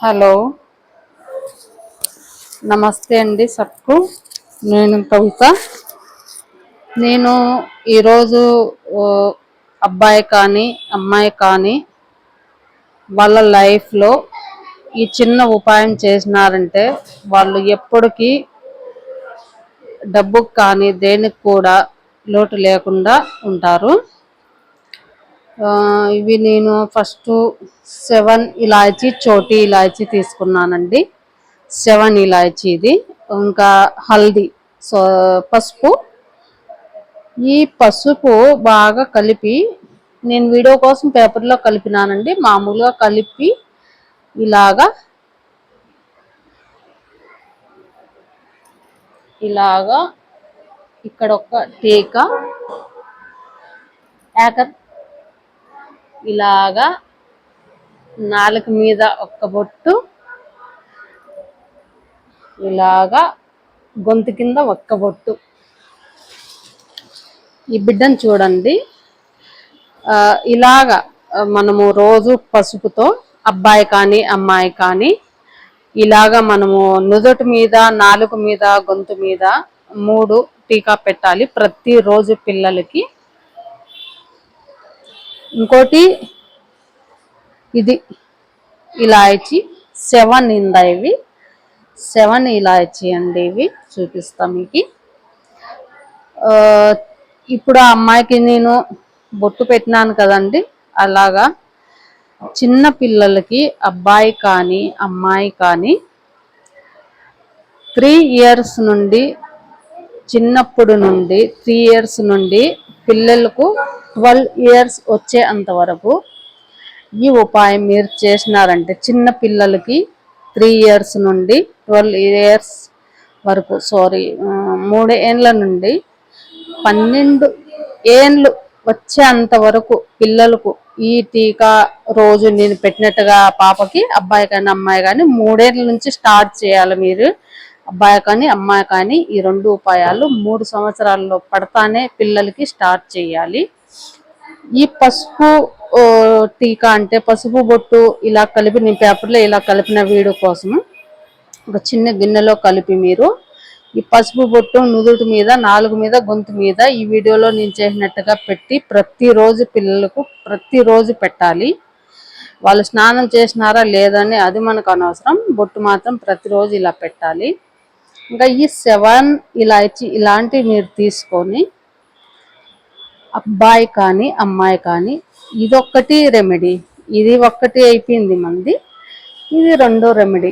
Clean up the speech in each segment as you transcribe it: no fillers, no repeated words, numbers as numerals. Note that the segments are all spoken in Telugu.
హలో, నమస్తే అండి సబ్కు. నేను కవిత. నేను ఈరోజు అబ్బాయి కానీ అమ్మాయి కానీ వాళ్ళ లైఫ్లో ఈ చిన్న ఉపాయం చేసినారంటే వాళ్ళు ఎప్పటికీ డబ్బుకు కానీ దేనికి కూడా లోటు లేకుండా ఉంటారు. ఇవి నేను ఫస్ట్ 7 ఇలాచీ, చోటీ ఇలాచీ తీసుకున్నానండి. 7 ఇలాచీ ఇది. ఇంకా హల్దీ, పసుపు. ఈ పసుపు బాగా కలిపి, నేను వీడియో కోసం పేపర్లో కలిపినానండి. మామూలుగా కలిపి ఇలాగా ఇక్కడ ఒక టీకా యాకర్ ఇలాగా నాలుక మీద ఒక్క బొట్టు, ఇలాగా గొంతు కింద ఒక్క బొట్టు. ఈ బిడ్డను చూడండి. ఇలాగా మనము రోజు పసుపుతో అబ్బాయి కానీ అమ్మాయి కానీ ఇలాగా మనము నుదుటి మీద, నాలుక మీద, గొంతు మీద 3 టీకా పెట్టాలి ప్రతిరోజు పిల్లలకి. ఇంకోటి ఇది ఇలాయచీ 7 ఇందా. ఇవి 7 ఇలాయచీ అండి. ఇవి చూపిస్తాం మీకు. ఇప్పుడు ఆ అమ్మాయికి నేను బొట్టు పెట్టినాను కదండి. అలాగా చిన్న పిల్లలకి అబ్బాయి కానీ అమ్మాయి కానీ 3 ఇయర్స్ నుండి, చిన్నప్పుడు నుండి 3 ఇయర్స్ నుండి పిల్లలకు 12 ఇయర్స్ వచ్చే అంతవరకు ఈ ఉపాయం మీరు చేసినారంటే, చిన్న పిల్లలకి 3 ఇయర్స్ నుండి 12 ఇయర్స్ వరకు, 3 ఏండ్ల నుండి 12 ఏండ్లు వచ్చేంత వరకు పిల్లలకు ఈ టీకా రోజు నేను పెట్టినట్టుగా పాపకి, అబ్బాయి కానీ అమ్మాయి కానీ 3 ఏళ్ళ నుంచి స్టార్ట్ చేయాలి మీరు. అబ్బాయి కానీ అమ్మాయి కానీ ఈ 2 ఉపాయాలు 3 సంవత్సరాల్లో పడతానే పిల్లలకి స్టార్ట్ చేయాలి. ఈ పసుపు టీకా అంటే పసుపు బొట్టు ఇలా కలిపి, నేను పేపర్లో ఇలా కలిపిన వీడియో కోసము ఒక చిన్న గిన్నెలో కలిపి మీరు ఈ పసుపు బొట్టు నుదుటి మీద, నాలుగు మీద, గొంతు మీద ఈ వీడియోలో నేను చేసినట్టుగా పెట్టి ప్రతిరోజు పిల్లలకు ప్రతిరోజు పెట్టాలి. వాళ్ళు స్నానం చేసినారా లేదని అది మనకు అనవసరం. బొట్టు మాత్రం ప్రతిరోజు ఇలా పెట్టాలి. ఇంకా ఈ 7 ఇలాచీ ఇలాంటివి మీరు తీసుకొని అబ్బాయి కానీ అమ్మాయి కానీ, ఇదొక్కటి రెమెడీ. ఇది ఒక్కటి అయిపోయింది మంది. ఇది 2వ రెమెడీ.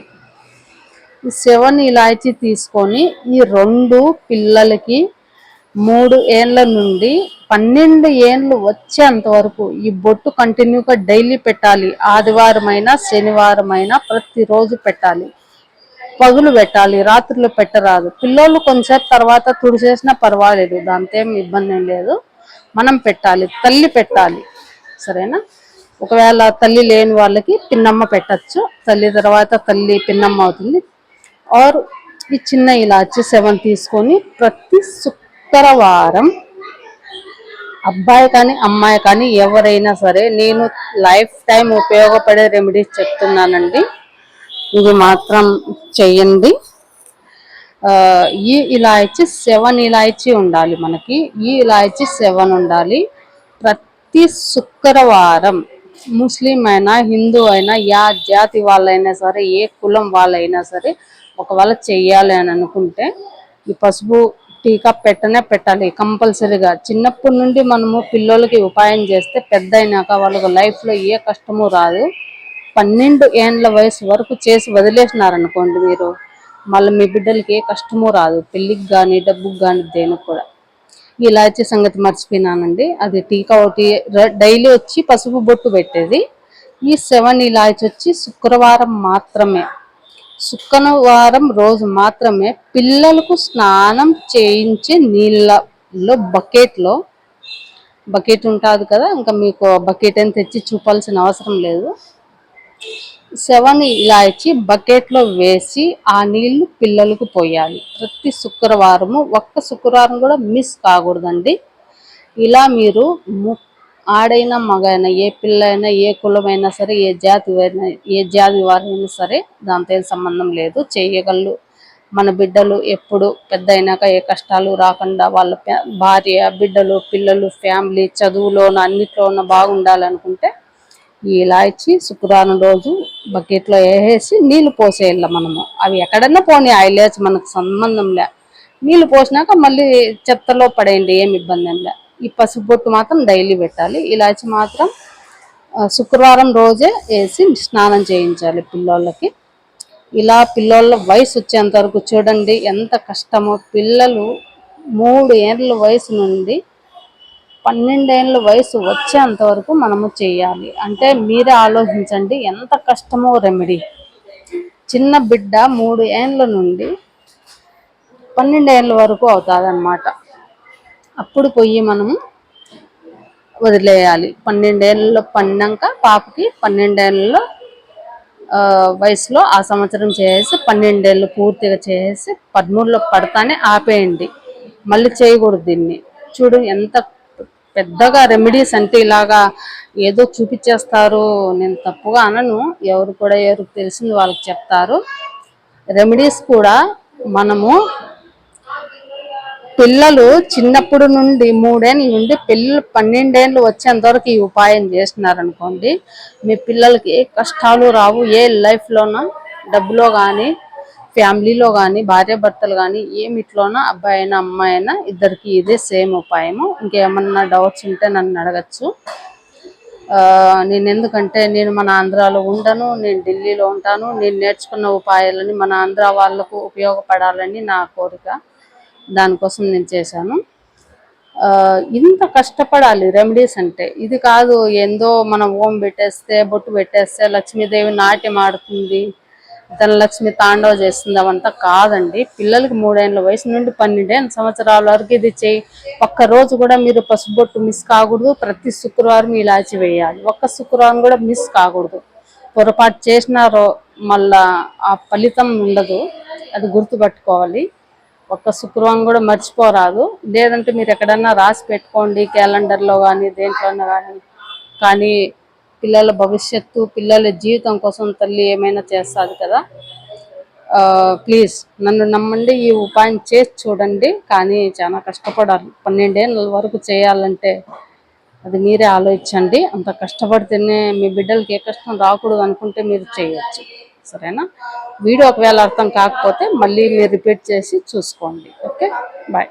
ఈ 7 ఇలాచీ తీసుకొని ఈ 2 పిల్లలకి 3 ఏండ్ల నుండి 12 ఏండ్లు వచ్చేంత వరకు ఈ బొట్టు కంటిన్యూగా డైలీ పెట్టాలి. ఆదివారం అయినా శనివారం అయినా ప్రతిరోజు పెట్టాలి. పగులు పెట్టాలి, రాత్రులు పెట్టరాదు. పిల్లోళ్ళు కొంచెంసేపు తర్వాత తుడిచేసినా పర్వాలేదు, దాంతో ఏం ఇబ్బంది ఏం లేదు. మనం పెట్టాలి, తల్లి పెట్టాలి. సరేనా? ఒకవేళ తల్లి లేని వాళ్ళకి పిన్నమ్మ పెట్టచ్చు. తల్లి తర్వాత తల్లి పిన్నమ్మ అవుతుంది. ఆర్ ఈ చిన్న ఇలాచి 7 తీసుకొని ప్రతి శుక్రవారం అబ్బాయి కానీ అమ్మాయి కానీ ఎవరైనా సరే, నేను లైఫ్ టైం ఉపయోగపడే రెమెడీస్ చెప్తున్నానండి. ఇది మాత్రం చెయ్యండి. ఈ ఇలాచి 7 ఇలాచి ఉండాలి మనకి. ఈ ఇలాచి 7 ఉండాలి. ప్రతి శుక్రవారం ముస్లిం అయినా హిందూ అయినా యా జాతి వాళ్ళైనా సరే, ఏ కులం వాళ్ళైనా సరే, ఒకవేళ చెయ్యాలి అని అనుకుంటే ఈ పసుపు టీకా పెట్టాలి కంపల్సరీగా. చిన్నప్పటి నుండి మనము పిల్లలకి ఉపాయం చేస్తే పెద్ద అయినాక వాళ్ళకు లైఫ్లో ఏ కష్టము రాదు. 12 ఏండ్ల వయసు వరకు చేసి వదిలేసినారనుకోండి మీరు, మళ్ళీ మీ బిడ్డలకి ఏ కష్టమూ రాదు. పెళ్ళికి కానీ డబ్బుకి కానీ దేనికి కూడా. ఇలాచి సంగతి మర్చిపోయినానండి. అది టీకా ఒకటి డైలీ వచ్చి పసుపు బొట్టు పెట్టేది. ఈ 7 ఇలాచి వచ్చి శుక్రవారం మాత్రమే, శుక్రవారం రోజు మాత్రమే పిల్లలకు స్నానం చేయించే నీళ్ళలో బకెట్ ఉంటుంది కదా, ఇంకా మీకు బకెట్ అని తెచ్చి చూపాల్సిన అవసరం లేదు. 7 ఇలాచి బకెట్లో వేసి ఆ నీళ్లు పిల్లలకు పోయాలి ప్రతి శుక్రవారము. ఒక్క శుక్రవారం కూడా మిస్ కాకూడదండి. ఇలా మీరు ఆడైనా మగైనా ఏ పిల్ల అయినా ఏ కులమైనా సరే ఏ జాతి వారైనా సరే దాంతో ఏం సంబంధం లేదు, చేయగలరు. మన బిడ్డలు ఎప్పుడు పెద్ద అయినాక ఏ కష్టాలు రాకుండా వాళ్ళ భార్య బిడ్డలు పిల్లలు ఫ్యామిలీ చదువులోన అన్నిట్లోన బాగుండాలనుకుంటే ఈ ఇలాచి శుక్రవారం రోజు బకెట్లో వేసేసి నీళ్లు పోసేయాల. మనము అవి ఎక్కడన్నా పోనీ, ఆ ఇలాచి మనకు సంబంధం లే. నీళ్లు పోసినాక మళ్ళీ చెత్తలో పడేయండి, ఏమి ఇబ్బంది ఏం లే. ఈ పసుపు బొట్టు మాత్రం డైలీ పెట్టాలి. ఇలాచి మాత్రం శుక్రవారం రోజే వేసి స్నానం చేయించాలి పిల్లోళ్ళకి. ఇలా పిల్లోళ్ళ వయసు వచ్చేంత వరకు చూడండి ఎంత కష్టమో. పిల్లలు 3 ఏళ్ళ వయసు నుండి 12 ఏళ్ళ వయసు వచ్చేంత వరకు మనము చేయాలి. అంటే మీరే ఆలోచించండి ఎంత కష్టమో రెమెడీ. చిన్న బిడ్డ 3 ఏళ్ళ నుండి 12 ఏళ్ళ వరకు అవుతుంది అన్నమాట. అప్పుడు పోయి మనము వదిలేయాలి. 12 ఏళ్ళలో పడినాక పాపకి 12 ఏళ్ళలో వయసులో ఆ సంవత్సరం చేసి 12 ఏళ్ళు పూర్తిగా చేసి 13లో పడతానే ఆపేయండి, మళ్ళీ చేయకూడదు దీన్ని. చూడు ఎంత పెద్దగా రెమెడీస్ అంటే ఇలాగా ఏదో చూపించేస్తారు. నేను తప్పుగా అనను, ఎవరు కూడా ఎవరికి తెలిసింది వాళ్ళకి చెప్తారు. రెమెడీస్ కూడా మనము పిల్లలు చిన్నప్పుడు నుండి 3 ఏళ్ళ నుండి పిల్లలు 12 ఏళ్ళు వచ్చేంత వరకు ఈ ఉపాయం చేస్తున్నారనుకోండి, మీ పిల్లలకి ఏ కష్టాలు రావు. ఏ లైఫ్లోనూ డబ్బులో కానీ ఫ్యామిలీలో కానీ భార్యాభర్తలు కానీ ఏమిట్లోనా అబ్బాయి అయినా అమ్మాయి అయినా ఇద్దరికి ఇదే సేమ్ ఉపాయము. ఇంకేమన్నా డౌట్స్ ఉంటే నన్ను అడగచ్చు. నేను ఎందుకంటే నేను మన ఆంధ్రాలో ఉండను, నేను ఢిల్లీలో ఉంటాను. నేను నేర్చుకున్న ఉపాయాలని మన ఆంధ్ర వాళ్ళకు ఉపయోగపడాలని నా కోరిక. దానికోసం నేను చేశాను. ఇంత కష్టపడాలి రెమెడీస్ అంటే. ఇది కాదు ఏందో మనం ఓం పెట్టేస్తే బొట్టు పెట్టేస్తే లక్ష్మీదేవి నాట్యం ఆడుతుంది, ధనలక్ష్మి తాండవ చేస్తుంది, అవంతా కాదండి. పిల్లలకి 3 ఏళ్ళ వయసు నుండి 12 సంవత్సరాల వరకు ఇది చేయి. ఒక్కరోజు కూడా మీరు పసుబొట్టు మిస్ కాకూడదు. ప్రతి శుక్రవారం ఇలాచి వేయాలి. ఒక్క శుక్రవారం కూడా మిస్ కాకూడదు. పొరపాటు చేసినారో మళ్ళా ఆ ఫలితం ఉండదు, అది గుర్తుపెట్టుకోవాలి. ఒక్క శుక్రవారం కూడా మర్చిపోరాదు. లేదంటే మీరు ఎక్కడన్నా రాసి పెట్టుకోండి, క్యాలెండర్లో కానీ దేంట్లోనే కానీ పిల్లల భవిష్యత్తు పిల్లల జీవితం కోసం తల్లి ఏమైనా చేస్తుంది కదా. ప్లీజ్ నన్ను నమ్మండి, ఈ ఉపాయం చేసి చూడండి. కానీ చాలా కష్టపడాలి. 12 ఏళ్ళ వరకు చేయాలంటే అది మీరే ఆలోచించండి. అంత కష్టపడితేనే మీ బిడ్డలకి ఏ కష్టం రాకూడదు అనుకుంటే మీరు చేయొచ్చు. సరేనా? వీడియో ఒకవేళ అర్థం కాకపోతే మళ్ళీ మీరు రిపీట్ చేసి చూసుకోండి. Okay, bye.